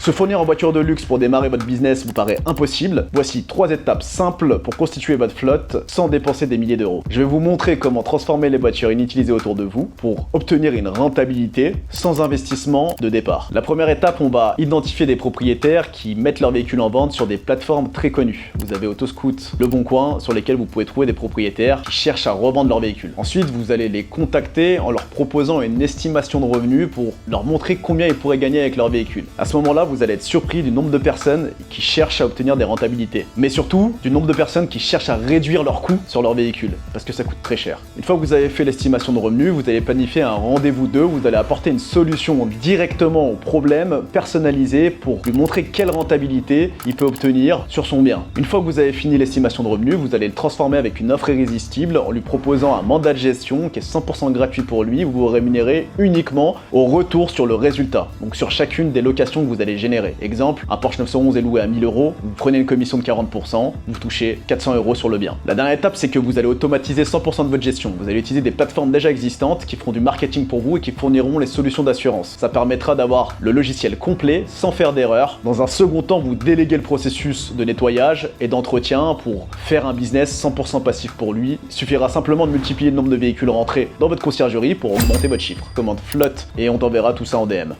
Se fournir en voiture de luxe pour démarrer votre business vous paraît impossible? Voici 3 étapes simples pour constituer votre flotte sans dépenser des milliers d'euros. Je vais vous montrer comment transformer les voitures inutilisées autour de vous pour obtenir une rentabilité sans investissement de départ. La première étape, on va identifier des propriétaires qui mettent leur véhicule en vente sur des plateformes très connues. Vous avez Autoscout, Le Bon Coin, sur lesquels vous pouvez trouver des propriétaires qui cherchent à revendre leur véhicule. Ensuite, vous allez les contacter en leur proposant une estimation de revenus pour leur montrer combien ils pourraient gagner avec leur véhicule. À ce moment-là, vous allez être surpris du nombre de personnes qui cherchent à obtenir des rentabilités. Mais surtout, du nombre de personnes qui cherchent à réduire leurs coûts sur leur véhicule, parce que ça coûte très cher. Une fois que vous avez fait l'estimation de revenus, vous allez planifier un rendez-vous d'eux, vous allez apporter une solution directement au problème, personnalisée, pour lui montrer quelle rentabilité il peut obtenir sur son bien. Une fois que vous avez fini l'estimation de revenus, vous allez le transformer avec une offre irrésistible en lui proposant un mandat de gestion qui est 100% gratuit pour lui. Vous vous rémunérez uniquement au retour sur le résultat, donc sur chacune des locations que vous allez générer. Exemple, un Porsche 911 est loué à 1000 euros, vous prenez une commission de 40%, vous touchez 400 euros sur le bien. La dernière étape, c'est que vous allez automatiser 100% de votre gestion. Vous allez utiliser des plateformes déjà existantes qui feront du marketing pour vous et qui fourniront les solutions d'assurance. Ça permettra d'avoir le logiciel complet sans faire d'erreur. Dans un second temps, vous déléguez le processus de nettoyage et d'entretien pour faire un business 100% passif pour lui. Il suffira simplement de multiplier le nombre de véhicules rentrés dans votre conciergerie pour augmenter votre chiffre. Commande flotte et on t'enverra tout ça en DM.